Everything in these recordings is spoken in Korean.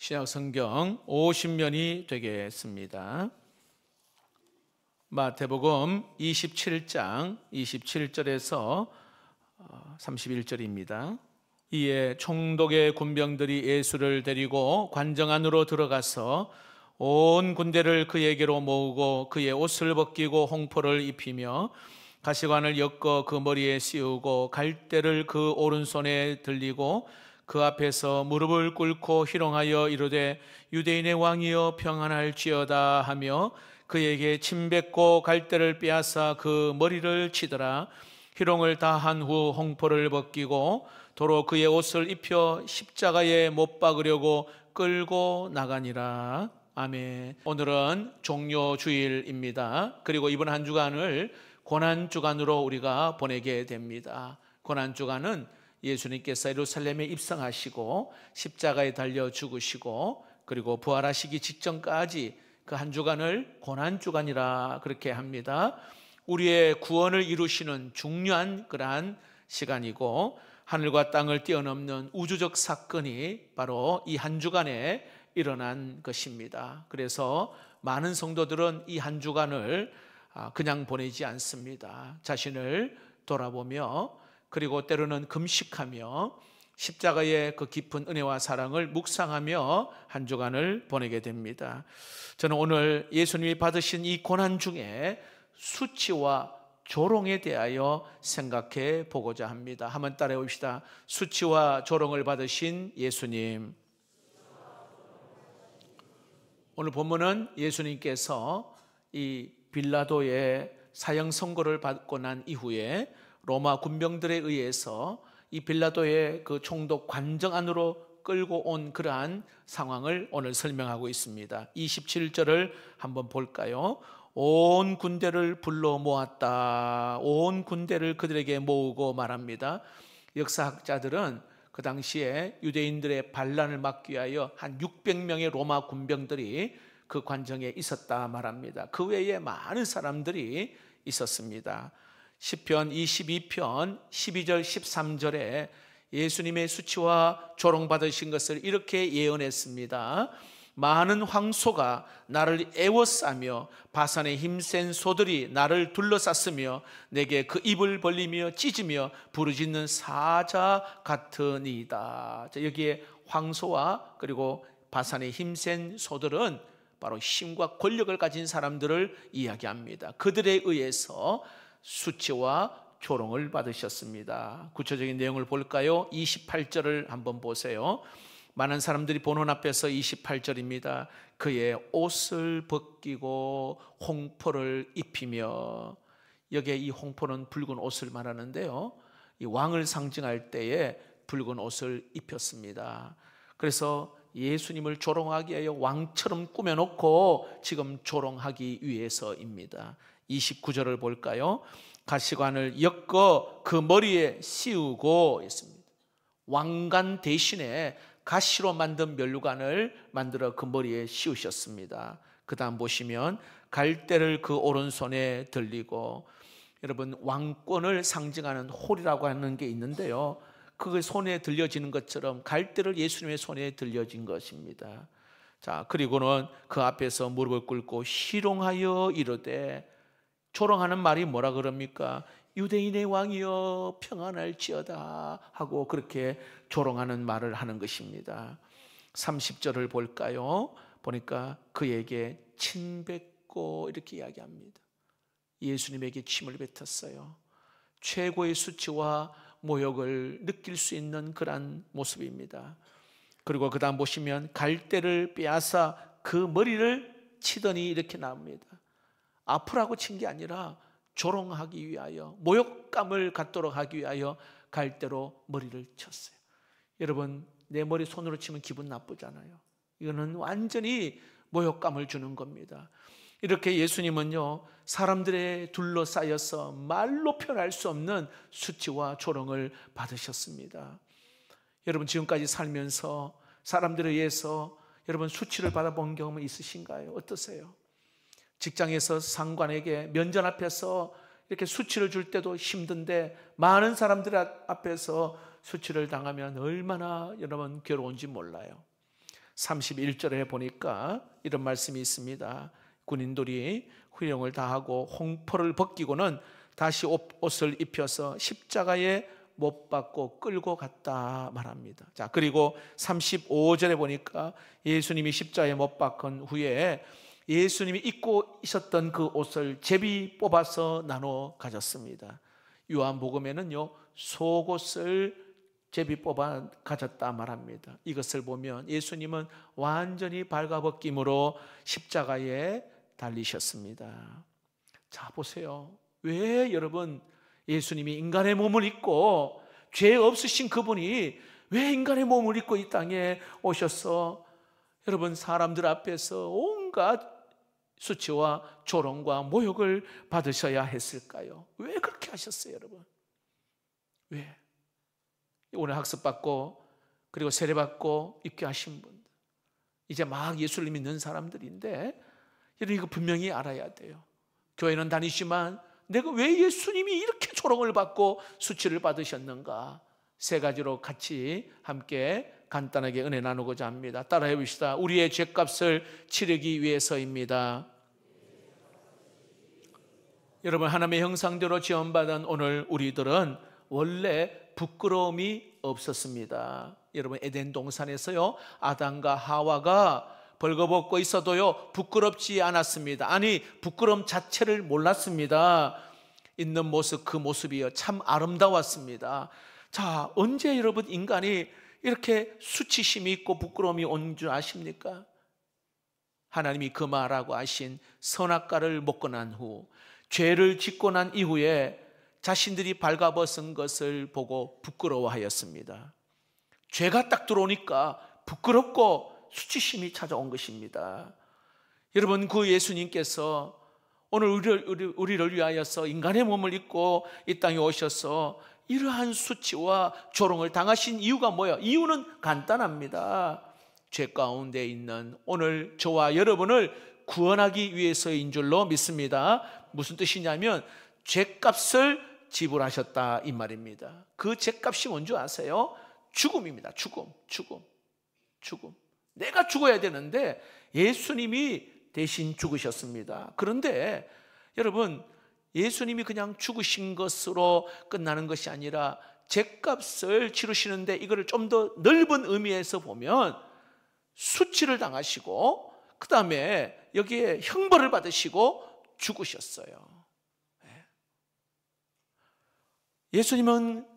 신약성경 50년이 되겠습니다. 마태복음 27장 27절에서 31절입니다. 이에 총독의 군병들이 예수를 데리고 관정 안으로 들어가서 온 군대를 그에게로 모으고 그의 옷을 벗기고 홍포를 입히며 가시관을 엮어 그 머리에 씌우고 갈대를 그 오른손에 들리고 그 앞에서 무릎을 꿇고 희롱하여 이르되 유대인의 왕이여 평안할지어다 하며 그에게 침 뱉고 갈대를 빼앗아 그 머리를 치더라. 희롱을 다 한 후 홍포를 벗기고 도로 그의 옷을 입혀 십자가에 못 박으려고 끌고 나가니라. 아멘. 오늘은 종료주일입니다. 그리고 이번 한 주간을 고난주간으로 우리가 보내게 됩니다. 고난주간은 예수님께서 예루살렘에 입성하시고 십자가에 달려 죽으시고 그리고 부활하시기 직전까지 그 한 주간을 고난주간이라 그렇게 합니다. 우리의 구원을 이루시는 중요한 그러한 시간이고 하늘과 땅을 뛰어넘는 우주적 사건이 바로 이 한 주간에 일어난 것입니다. 그래서 많은 성도들은 이 한 주간을 그냥 보내지 않습니다. 자신을 돌아보며 그리고 때로는 금식하며 십자가의 그 깊은 은혜와 사랑을 묵상하며 한 주간을 보내게 됩니다. 저는 오늘 예수님이 받으신 이 고난 중에 수치와 조롱에 대하여 생각해 보고자 합니다. 한번 따라해 봅시다. 수치와 조롱을 받으신 예수님. 오늘 본문은 예수님께서 이 빌라도의 사형 선고를 받고 난 이후에 로마 군병들에 의해서 이 빌라도의 그 총독 관정 안으로 끌고 온 그러한 상황을 오늘 설명하고 있습니다. 27절을 한번 볼까요? 온 군대를 불러 모았다. 온 군대를 그들에게 모으고 말합니다. 역사학자들은 그 당시에 유대인들의 반란을 막기 위하여 한 600명의 로마 군병들이 그 관정에 있었다 말합니다. 그 외에 많은 사람들이 있었습니다. 시편 22편 12절 13절에 예수님의 수치와 조롱받으신 것을 이렇게 예언했습니다. 많은 황소가 나를 애워싸며 바산의 힘센 소들이 나를 둘러쌌으며 내게 그 입을 벌리며 찢으며 부르짖는 사자 같으니이다. 여기에 황소와 그리고 바산의 힘센 소들은 바로 힘과 권력을 가진 사람들을 이야기합니다. 그들에 의해서 수치와 조롱을 받으셨습니다. 구체적인 내용을 볼까요? 28절을 한번 보세요. 많은 사람들이 보는 앞에서 28절입니다. 그의 옷을 벗기고 홍포를 입히며, 여기에 이 홍포는 붉은 옷을 말하는데요, 이 왕을 상징할 때에 붉은 옷을 입혔습니다. 그래서 예수님을 조롱하기 위하여 왕처럼 꾸며놓고 지금 조롱하기 위해서입니다. 29절을 볼까요? 가시관을 엮어 그 머리에 씌우고 있습니다. 왕관 대신에 가시로 만든 면류관을 만들어 그 머리에 씌우셨습니다. 그 다음 보시면 갈대를 그 오른손에 들리고, 여러분 왕권을 상징하는 홀이라고 하는 게 있는데요, 그 손에 들려지는 것처럼 갈대를 예수님의 손에 들려진 것입니다. 자, 그리고는 그 앞에서 무릎을 꿇고 희롱하여 이르되, 조롱하는 말이 뭐라 그럽니까? 유대인의 왕이여 평안할지어다 하고 그렇게 조롱하는 말을 하는 것입니다. 30절을 볼까요? 보니까 그에게 침 뱉고 이렇게 이야기합니다. 예수님에게 침을 뱉었어요. 최고의 수치와 모욕을 느낄 수 있는 그런 모습입니다. 그리고 그 다음 보시면 갈대를 빼앗아 그 머리를 치더니 이렇게 나옵니다. 아프라고 친 게 아니라 조롱하기 위하여, 모욕감을 갖도록 하기 위하여 갈대로 머리를 쳤어요. 여러분, 내 머리 손으로 치면 기분 나쁘잖아요. 이거는 완전히 모욕감을 주는 겁니다. 이렇게 예수님은요, 사람들의 둘러싸여서 말로 표현할 수 없는 수치와 조롱을 받으셨습니다. 여러분, 지금까지 살면서 사람들에 의해서 여러분 수치를 받아본 경험은 있으신가요? 어떠세요? 직장에서 상관에게 면전 앞에서 이렇게 수치를 줄 때도 힘든데 많은 사람들 앞에서 수치를 당하면 얼마나 여러분 괴로운지 몰라요. 31절에 보니까 이런 말씀이 있습니다. 군인들이 훈령을 다하고 홍포를 벗기고는 다시 옷을 입혀서 십자가에 못 박고 끌고 갔다 말합니다. 자, 그리고 35절에 보니까 예수님이 십자가에 못 박은 후에 예수님이 입고 있었던 그 옷을 제비 뽑아서 나눠 가졌습니다. 요한복음에는요, 속옷을 제비 뽑아 가졌다 말합니다. 이것을 보면 예수님은 완전히 발가벗김으로 십자가에 달리셨습니다. 자, 보세요. 왜 여러분 예수님이 인간의 몸을 입고 죄 없으신 그분이 왜 인간의 몸을 입고 이 땅에 오셔서 여러분 사람들 앞에서 온갖 수치와 조롱과 모욕을 받으셔야 했을까요? 왜 그렇게 하셨어요, 여러분? 왜? 오늘 학습받고 그리고 세례받고 입교하신 분들, 이제 막 예수를 믿는 사람들인데 여러분 이거 분명히 알아야 돼요. 교회는 다니지만 내가 왜 예수님이 이렇게 조롱을 받고 수치를 받으셨는가? 세 가지로 같이 함께 간단하게 은혜 나누고자 합니다. 따라해 봅시다. 우리의 죄값을 치르기 위해서입니다. 여러분, 하나님의 형상대로 지원받은 오늘 우리들은 원래 부끄러움이 없었습니다. 여러분, 에덴 동산에서요, 아담과 하와가 벌거벗고 있어도요 부끄럽지 않았습니다. 아니, 부끄러움 자체를 몰랐습니다. 있는 모습, 그 모습이요 참 아름다웠습니다. 자, 언제 여러분 인간이 이렇게 수치심이 있고 부끄러움이 온 줄 아십니까? 하나님이 금하라고 하신 선악과를 먹고 난 후, 죄를 짓고 난 이후에 자신들이 발가벗은 것을 보고 부끄러워하였습니다. 죄가 딱 들어오니까 부끄럽고 수치심이 찾아온 것입니다. 여러분, 그 예수님께서 오늘 우리를 위하여서 인간의 몸을 입고 이 땅에 오셔서 이러한 수치와 조롱을 당하신 이유가 뭐예요? 이유는 간단합니다. 죄 가운데 있는 오늘 저와 여러분을 구원하기 위해서인 줄로 믿습니다. 무슨 뜻이냐면 죄값을 지불하셨다 이 말입니다. 그 죄값이 뭔지 아세요? 죽음입니다. 죽음. 내가 죽어야 되는데 예수님이 대신 죽으셨습니다. 그런데 여러분, 예수님이 그냥 죽으신 것으로 끝나는 것이 아니라 죄값을 치르시는데 이거를 좀 더 넓은 의미에서 보면 수치를 당하시고 그 다음에 여기에 형벌을 받으시고 죽으셨어요. 예수님은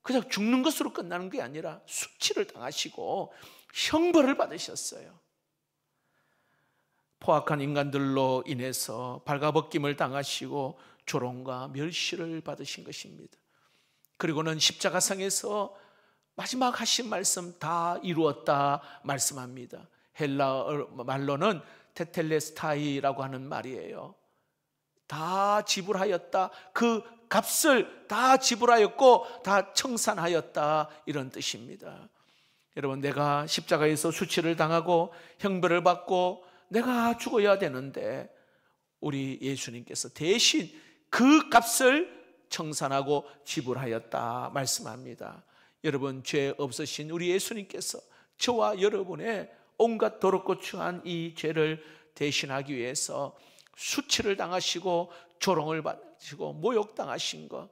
그냥 죽는 것으로 끝나는 게 아니라 수치를 당하시고 형벌을 받으셨어요. 포악한 인간들로 인해서 발가벗김을 당하시고 조롱과 멸시를 받으신 것입니다. 그리고는 십자가상에서 마지막 하신 말씀 다 이루었다 말씀합니다. 헬라어 말로는 테텔레스타이라고 하는 말이에요. 다 지불하였다, 그 값을 다 지불하였고 다 청산하였다, 이런 뜻입니다. 여러분, 내가 십자가에서 수치를 당하고 형벌을 받고 내가 죽어야 되는데 우리 예수님께서 대신 그 값을 청산하고 지불하였다 말씀합니다. 여러분, 죄 없으신 우리 예수님께서 저와 여러분의 온갖 더럽고 추한 이 죄를 대신하기 위해서 수치를 당하시고 조롱을 받으시고 모욕당하신 것,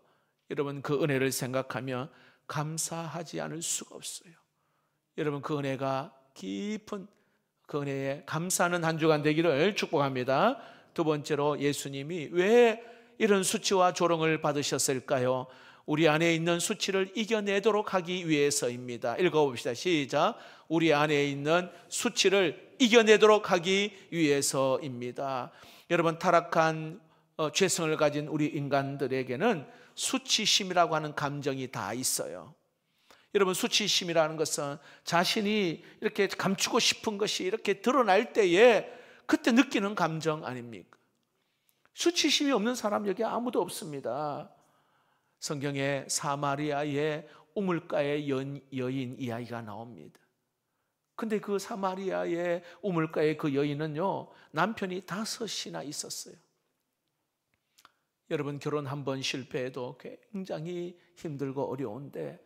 여러분 그 은혜를 생각하며 감사하지 않을 수가 없어요. 여러분, 그 은혜가 깊은 그 은혜에 감사하는 한 주간 되기를 축복합니다. 두 번째로, 예수님이 왜 이런 수치와 조롱을 받으셨을까요? 우리 안에 있는 수치를 이겨내도록 하기 위해서입니다. 읽어봅시다. 시작. 우리 안에 있는 수치를 이겨내도록 하기 위해서입니다. 여러분, 타락한 죄성을 가진 우리 인간들에게는 수치심이라고 하는 감정이 다 있어요. 여러분, 수치심이라는 것은 자신이 이렇게 감추고 싶은 것이 이렇게 드러날 때에 그때 느끼는 감정 아닙니까? 수치심이 없는 사람 여기 아무도 없습니다. 성경에 사마리아의 우물가의 여인 이야기가 나옵니다. 근데 그 사마리아의 우물가의 그 여인은요, 남편이 5이나 있었어요. 여러분, 결혼 한 번 실패해도 굉장히 힘들고 어려운데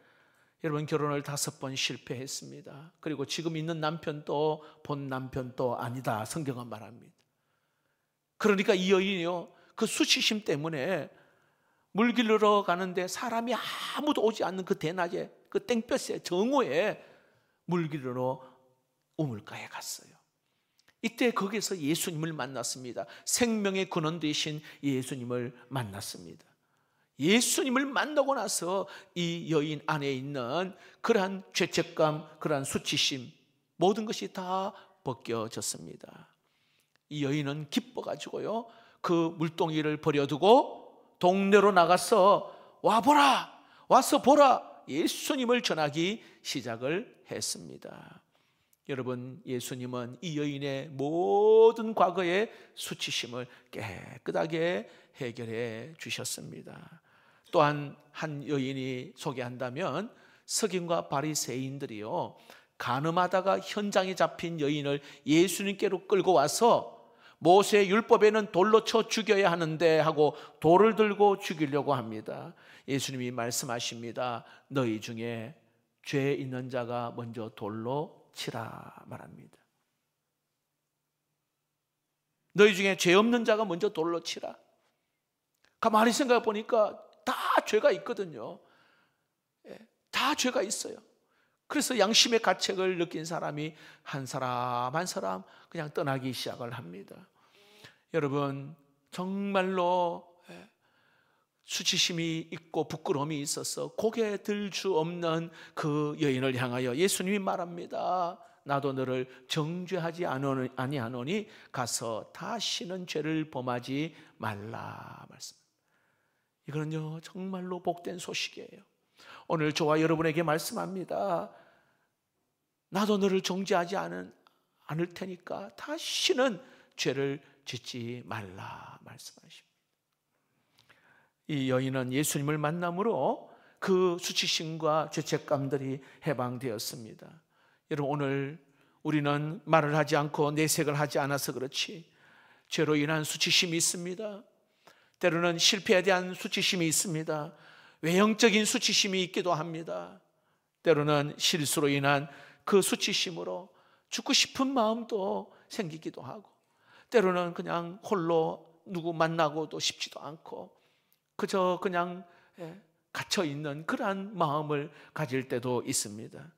여러분, 결혼을 5번 실패했습니다. 그리고 지금 있는 남편도 본 남편도 아니다, 성경은 말합니다. 그러니까 이 여인이요, 그 수치심 때문에 물 길러 가는데 사람이 아무도 오지 않는 그 대낮에, 그 땡볕에, 정오에 물 길러 우물가에 갔어요. 이때 거기서 예수님을 만났습니다. 생명의 근원 되신 예수님을 만났습니다. 예수님을 만나고 나서 이 여인 안에 있는 그러한 죄책감, 그러한 수치심, 모든 것이 다 벗겨졌습니다. 이 여인은 기뻐가지고요, 그 물동이를 버려두고 동네로 나가서 와보라, 와서 보라, 예수님을 전하기 시작을 했습니다. 여러분, 예수님은 이 여인의 모든 과거의 수치심을 깨끗하게 해결해 주셨습니다. 또한 한 여인이 소개한다면, 서기관과 바리새인들이요, 간음하다가 현장에 잡힌 여인을 예수님께로 끌고 와서 모세 율법에는 돌로 쳐 죽여야 하는데 하고 돌을 들고 죽이려고 합니다. 예수님이 말씀하십니다. 너희 중에 죄 있는 자가 먼저 돌로 치라 말합니다. 너희 중에 죄 없는 자가 먼저 돌로 치라. 가만히 생각해 보니까 다 죄가 있거든요. 다 죄가 있어요. 그래서 양심의 가책을 느낀 사람이 한 사람 한 사람 그냥 떠나기 시작을 합니다. 여러분, 정말로 수치심이 있고 부끄러움이 있어서 고개 들 수 없는 그 여인을 향하여 예수님이 말합니다. 나도 너를 정죄하지 아니하노니 가서 다시는 죄를 범하지 말라 말씀. 이거는요, 정말로 복된 소식이에요. 오늘 저와 여러분에게 말씀합니다. 나도 너를 정죄하지 않을 테니까 다시는 죄를 짓지 말라 말씀하십니다. 이 여인은 예수님을 만남으로 그 수치심과 죄책감들이 해방되었습니다. 여러분, 오늘 우리는 말을 하지 않고 내색을 하지 않아서 그렇지 죄로 인한 수치심이 있습니다. 때로는 실패에 대한 수치심이 있습니다. 외형적인 수치심이 있기도 합니다. 때로는 실수로 인한 그 수치심으로 죽고 싶은 마음도 생기기도 하고, 때로는 그냥 홀로 누구 만나고도 싶지도 않고 그저 그냥 갇혀있는 그러한 마음을 가질 때도 있습니다.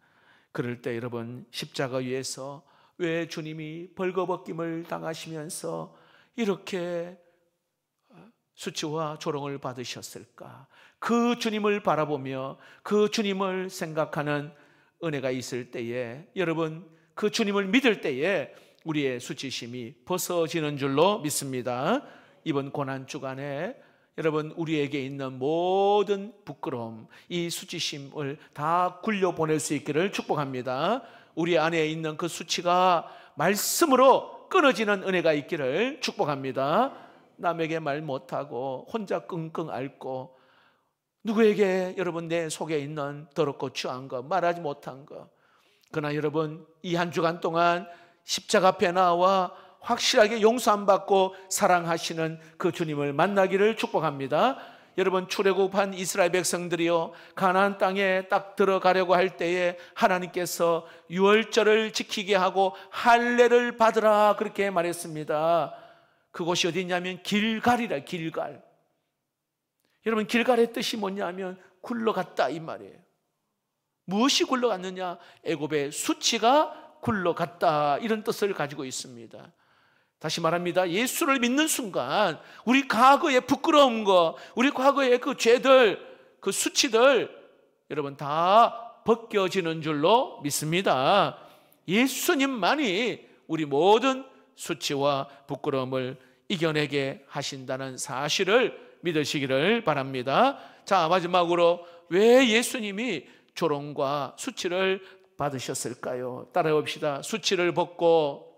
그럴 때 여러분, 십자가 위에서 왜 주님이 벌거벗김을 당하시면서 이렇게 수치와 조롱을 받으셨을까? 그 주님을 바라보며 그 주님을 생각하는 은혜가 있을 때에, 여러분, 그 주님을 믿을 때에 우리의 수치심이 벗어지는 줄로 믿습니다. 이번 고난주간에 여러분, 우리에게 있는 모든 부끄러움, 이 수치심을 다 굴려보낼 수 있기를 축복합니다. 우리 안에 있는 그 수치가 말씀으로 끊어지는 은혜가 있기를 축복합니다. 남에게 말 못하고 혼자 끙끙 앓고 누구에게 여러분 내 속에 있는 더럽고 추한 거 말하지 못한 거, 그러나 여러분, 이 한 주간 동안 십자가 앞에 나와 확실하게 용서함 받고 사랑하시는 그 주님을 만나기를 축복합니다. 여러분, 출애굽한 이스라엘 백성들이요, 가나안 땅에 딱 들어가려고 할 때에 하나님께서 유월절을 지키게 하고 할례를 받으라 그렇게 말했습니다. 그곳이 어디냐면 길갈이라. 길갈. 여러분, 길갈의 뜻이 뭐냐면 굴러갔다 이 말이에요. 무엇이 굴러갔느냐? 애굽의 수치가 굴러갔다, 이런 뜻을 가지고 있습니다. 다시 말합니다. 예수를 믿는 순간 우리 과거의 부끄러운 거, 우리 과거의 그 죄들, 그 수치들 여러분 다 벗겨지는 줄로 믿습니다. 예수님만이 우리 모든 수치와 부끄러움을 이겨내게 하신다는 사실을 믿으시기를 바랍니다. 자, 마지막으로 왜 예수님이 조롱과 수치를 받으셨을까요? 따라해 봅시다. 수치를 벗고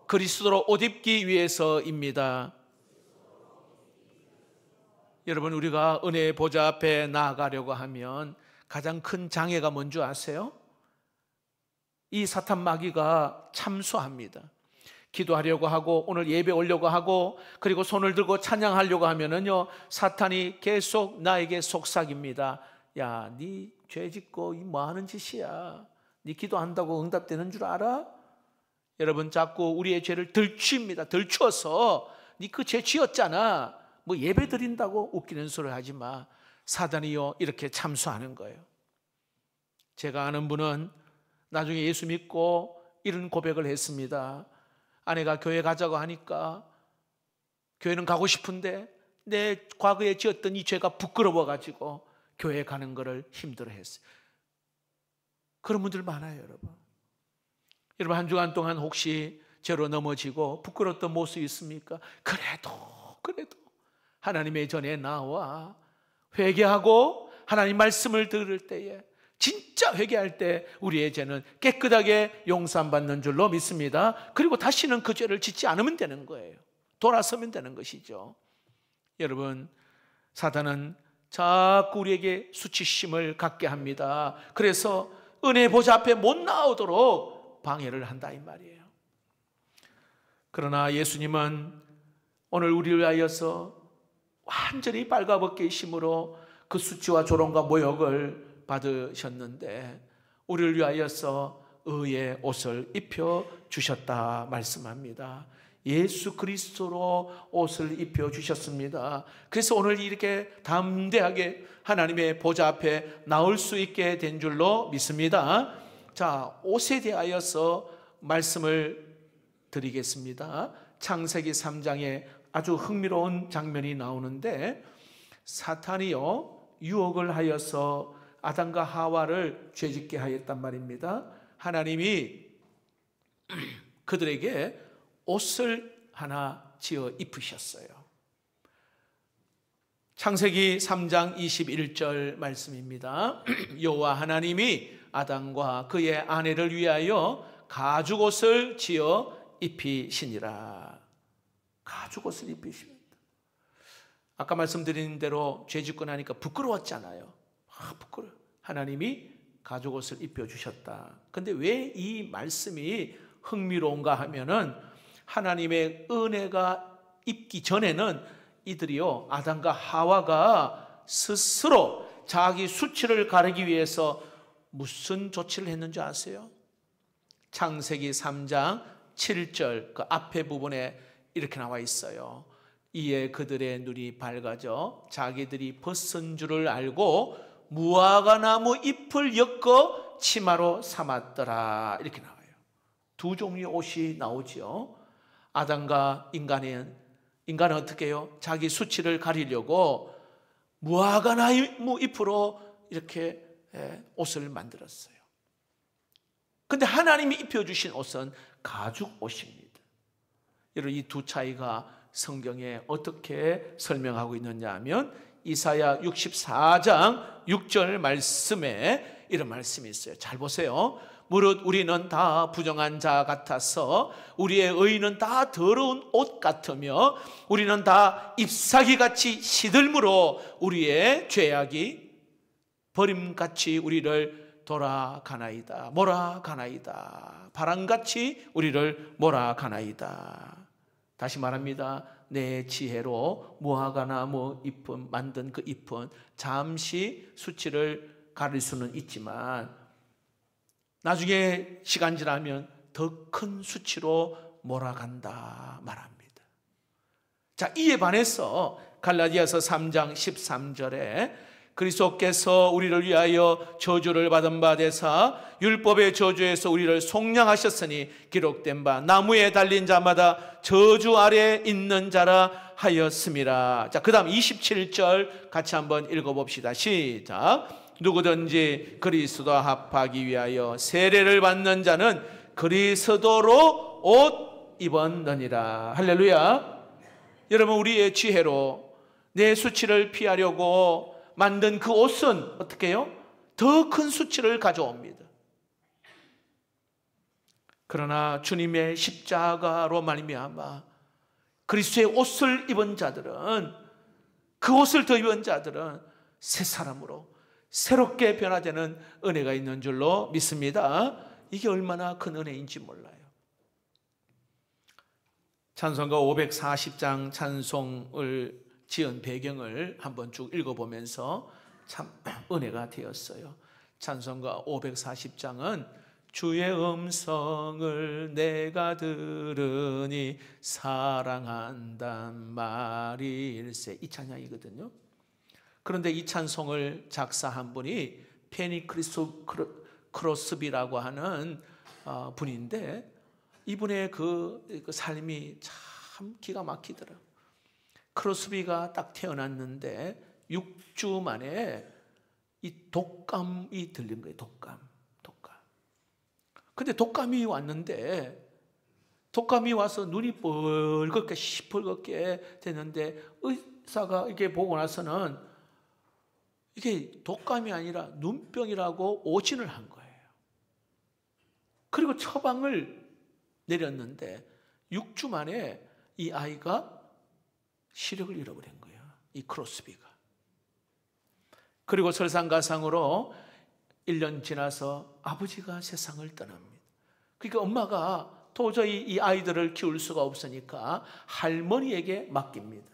그리스도로 옷 입기 위해서입니다. 여러분, 우리가 은혜의 보좌 앞에 나아가려고 하면 가장 큰 장애가 뭔지 아세요? 이 사탄 마귀가 참수합니다. 기도하려고 하고 오늘 예배 오려고 하고 그리고 손을 들고 찬양하려고 하면은요, 사탄이 계속 나에게 속삭입니다. 야, 네 죄 짓고 뭐 하는 짓이야? 네 기도한다고 응답되는 줄 알아? 여러분, 자꾸 우리의 죄를 들추입니다. 들추어서 네 그 죄 지었잖아, 뭐 예배 드린다고 웃기는 소리 하지 마. 사단이요 이렇게 참수하는 거예요. 제가 아는 분은 나중에 예수 믿고 이런 고백을 했습니다. 아내가 교회 가자고 하니까 교회는 가고 싶은데 내 과거에 지었던 이 죄가 부끄러워가지고 교회 가는 거를 힘들어했어요. 그런 분들 많아요, 여러분. 여러분, 한 주간 동안 혹시 죄로 넘어지고 부끄러웠던 모습이 있습니까? 그래도 하나님의 전에 나와 회개하고 하나님 말씀을 들을 때에, 진짜 회개할 때 우리의 죄는 깨끗하게 용서받는 줄로 믿습니다. 그리고 다시는 그 죄를 짓지 않으면 되는 거예요. 돌아서면 되는 것이죠. 여러분, 사단은 자꾸 우리에게 수치심을 갖게 합니다. 그래서 은혜 보좌 앞에 못 나오도록 방해를 한다 이 말이에요. 그러나 예수님은 오늘 우리를 위하여서 완전히 빨가벗게 힘으로 그 수치와 조롱과 모욕을 받으셨는데 우리를 위하여서 의의 옷을 입혀주셨다 말씀합니다. 예수 그리스도로 옷을 입혀주셨습니다. 그래서 오늘 이렇게 담대하게 하나님의 보좌 앞에 나올 수 있게 된 줄로 믿습니다. 자, 옷에 대하여서 말씀을 드리겠습니다. 창세기 3장에 아주 흥미로운 장면이 나오는데, 사탄이요 유혹을 하여서 아담과 하와를 죄짓게 하였단 말입니다. 하나님이 그들에게 옷을 하나 지어 입히셨어요. 창세기 3장 21절 말씀입니다. 여호와 하나님이 아담과 그의 아내를 위하여 가죽옷을 지어 입히시니라. 가죽옷을 입히십니다. 아까 말씀드린 대로 죄 짓고 나니까 부끄러웠잖아요. 부끄러워. 하나님이 가죽옷을 입혀주셨다. 근데 왜 이 말씀이 흥미로운가 하면은, 하나님의 은혜가 있기 전에는 이들이요 아담과 하와가 스스로 자기 수치를 가리기 위해서 무슨 조치를 했는지 아세요? 창세기 3장 7절 그 앞에 부분에 이렇게 나와 있어요. 이에 그들의 눈이 밝아져 자기들이 벗은 줄을 알고 무화과 나무 잎을 엮어 치마로 삼았더라. 이렇게 나와요. 두 종류의 옷이 나오죠. 아담과 인간은 어떻게 해요? 자기 수치를 가리려고 무화과 나무 잎으로 이렇게 옷을 만들었어요. 근데 하나님이 입혀주신 옷은 가죽 옷입니다. 여러분, 이 두 차이가 성경에 어떻게 설명하고 있느냐 하면, 이사야 64장 6절 말씀에 이런 말씀이 있어요. 잘 보세요. 무릇 우리는 다 부정한 자 같아서 우리의 의는 다 더러운 옷 같으며 우리는 다 잎사귀같이 시들므로 우리의 죄악이 버림같이 우리를 돌아가나이다. 몰아가나이다. 바람같이 우리를 몰아가나이다. 다시 말합니다. 내 지혜로 무화과 나무 잎은 만든 그 잎은 잠시 수치를 가릴 수는 있지만 나중에 시간 지나면 더 큰 수치로 몰아간다 말합니다. 자, 이에 반해서 갈라디아서 3장 13절에 그리스도께서 우리를 위하여 저주를 받은 바 되사 율법의 저주에서 우리를 속량하셨으니 기록된 바 나무에 달린 자마다 저주 아래 있는 자라 하였음이라. 자, 그 다음 27절 같이 한번 읽어봅시다. 시작. 누구든지 그리스도와 합하기 위하여 세례를 받는 자는 그리스도로 옷 입었느니라. 할렐루야. 여러분, 우리의 지혜로 내 수치를 피하려고 만든 그 옷은 어떻게 해요? 더 큰 수치를 가져옵니다. 그러나 주님의 십자가로 말미암아 그리스도의 옷을 입은 자들은, 그 옷을 더 입은 자들은 새 사람으로 새롭게 변화되는 은혜가 있는 줄로 믿습니다. 이게 얼마나 큰 은혜인지 몰라요. 찬송가 540장 찬송을 지은 배경을 한번 쭉 읽어보면서 참 은혜가 되었어요. 찬송가 540장은 주의 음성을 내가 들으니 사랑한단 말일세, 이 찬양이거든요. 그런데 이 찬송을 작사한 분이 페니 크로스비라고 하는 분인데, 이분의 그 삶이 참 기가 막히더라고요. 크로스비가 딱 태어났는데 6주 만에 이 독감이 들린 거예요. 독감. 근데 독감이 왔는데, 독감이 와서 눈이 뻘겋게 시뻘겋게 됐는데, 의사가 이게 보고 나서는 이게 독감이 아니라 눈병이라고 오진을 한 거예요. 그리고 처방을 내렸는데 6주 만에 이 아이가 시력을 잃어버린 거예요. 이 크로스비가. 그리고 설상가상으로 1년 지나서 아버지가 세상을 떠납니다. 그러니까 엄마가 도저히 이 아이들을 키울 수가 없으니까 할머니에게 맡깁니다.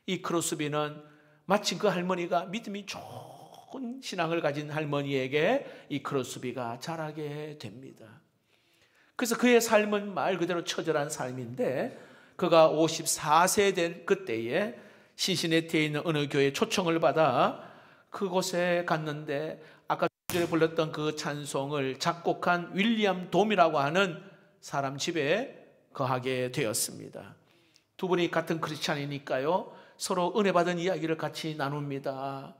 이 크로스비는 마침 그 할머니가 믿음이 좋은 신앙을 가진 할머니에게 이 크로스비가 자라게 됩니다. 그래서 그의 삶은 말 그대로 처절한 삶인데, 그가 54세 된 그때에 신시내티에 있는 어느 교회에 초청을 받아 그곳에 갔는데, 아까 전에 불렀던 그 찬송을 작곡한 윌리엄 돔이라고 하는 사람 집에 거하게 되었습니다. 두 분이 같은 크리스찬이니까요, 서로 은혜 받은 이야기를 같이 나눕니다.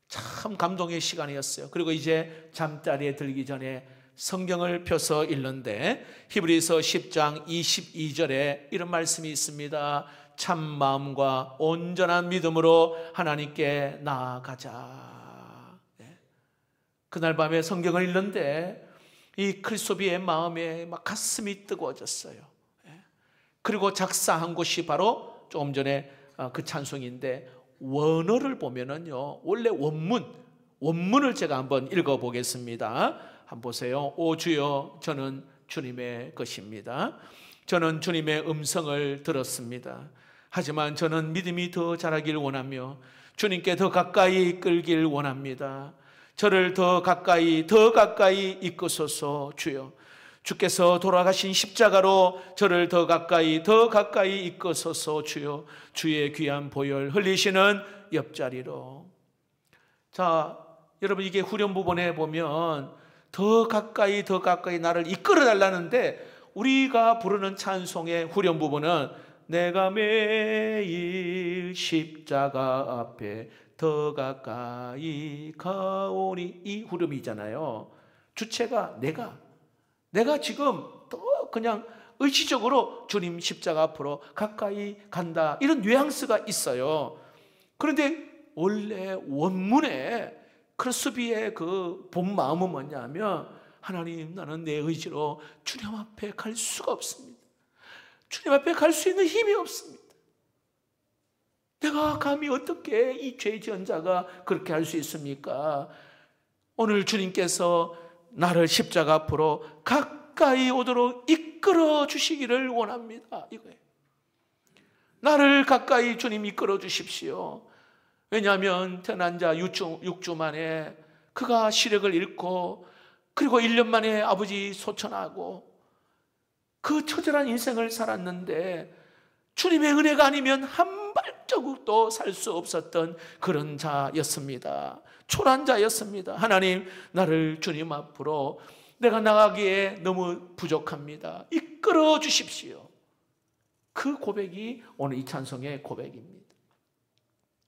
참 감동의 시간이었어요. 그리고 이제 잠자리에 들기 전에 성경을 펴서 읽는데, 히브리서 10장 22절에 이런 말씀이 있습니다. 참 마음과 온전한 믿음으로 하나님께 나아가자. 그날 밤에 성경을 읽는데 이 크리스토비의 마음에 막 가슴이 뜨거워졌어요. 그리고 작사한 곳이 바로 조금 전에 그 찬송인데, 원어를 보면은요, 원래 원문을 제가 한번 읽어보겠습니다. 한번 보세요. 오 주여, 저는 주님의 것입니다. 저는 주님의 음성을 들었습니다. 하지만 저는 믿음이 더 자라길 원하며 주님께 더 가까이 끌길 원합니다. 저를 더 가까이 이끄소서. 주여, 주께서 돌아가신 십자가로 저를 더 가까이 이끄소서. 주여, 주의 귀한 보혈 흘리시는 옆자리로. 자, 여러분, 이게 후렴 부분에 보면 더 가까이 나를 이끌어 달라는데, 우리가 부르는 찬송의 후렴 부분은 내가 매일 십자가 앞에 더 가까이 가오니, 이 후렴이잖아요. 주체가 내가 지금 더 그냥 의지적으로 주님 십자가 앞으로 가까이 간다, 이런 뉘앙스가 있어요. 그런데 원래 원문에 크로스비의 그 본 마음은 뭐냐면, 하나님, 나는 내 의지로 주님 앞에 갈 수가 없습니다. 주님 앞에 갈 수 있는 힘이 없습니다. 내가 감히 어떻게 이 죄 지은 자가 그렇게 할 수 있습니까? 오늘 주님께서 나를 십자가 앞으로 가까이 오도록 이끌어 주시기를 원합니다. 이거예요. 나를 가까이 주님 이끌어 주십시오. 왜냐하면 태어난 자 6주 만에 그가 시력을 잃고, 그리고 1년 만에 아버지 소천하고, 그 처절한 인생을 살았는데 주님의 은혜가 아니면 한 발자국도 살 수 없었던 그런 자였습니다. 초라한 자였습니다. 하나님, 나를 주님 앞으로 내가 나가기에 너무 부족합니다. 이끌어 주십시오. 그 고백이 오늘 이 찬송의 고백입니다.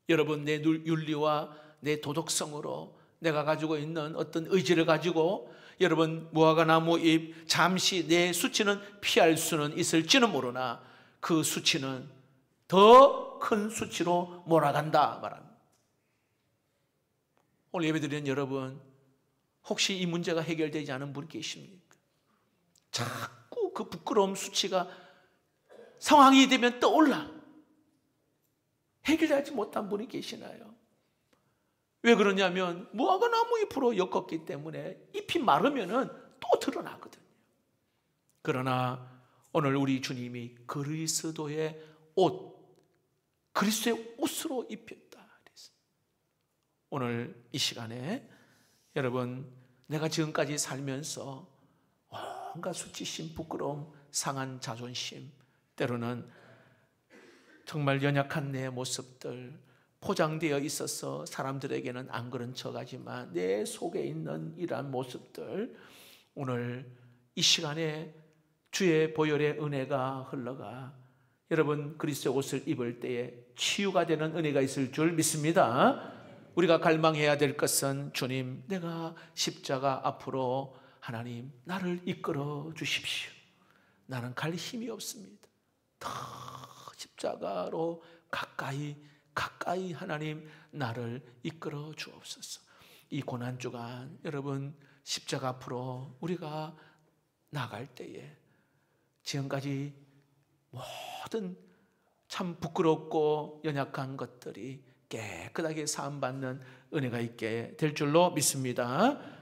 여러분, 내 윤리와 내 도덕성으로 내가 가지고 있는 어떤 의지를 가지고 여러분, 무화과 나무 잎 잠시 내 수치는 피할 수는 있을지는 모르나 그 수치는 더 큰 수치로 몰아간다 말합니다. 오늘 예배드리는 여러분, 혹시 이 문제가 해결되지 않은 분 계십니까? 자꾸 그 부끄러움 수치가 상황이 되면 떠올라 해결하지 못한 분이 계시나요? 왜 그러냐면 무화과 나무 잎으로 엮었기 때문에 잎이 마르면 또 드러나거든요. 그러나 오늘 우리 주님이 그리스도의 옷, 그리스도의 옷으로 입혔다. 오늘 이 시간에 여러분, 내가 지금까지 살면서 온갖 수치심, 부끄러움, 상한 자존심, 때로는 정말 연약한 내 모습들 포장되어 있어서 사람들에게는 안 그런 척하지만 내 속에 있는 이러한 모습들, 오늘 이 시간에 주의 보혈의 은혜가 흘러가 여러분 그리스도의 옷을 입을 때에 치유가 되는 은혜가 있을 줄 믿습니다. 우리가 갈망해야 될 것은 주님, 내가 십자가 앞으로 하나님 나를 이끌어 주십시오. 나는 갈 힘이 없습니다. 더 십자가로 가까이 하나님 나를 이끌어 주옵소서. 이 고난주간 여러분 십자가 앞으로 우리가 나갈 때에 지금까지 모든 참 부끄럽고 연약한 것들이 깨끗하게 사함받는 은혜가 있게 될 줄로 믿습니다.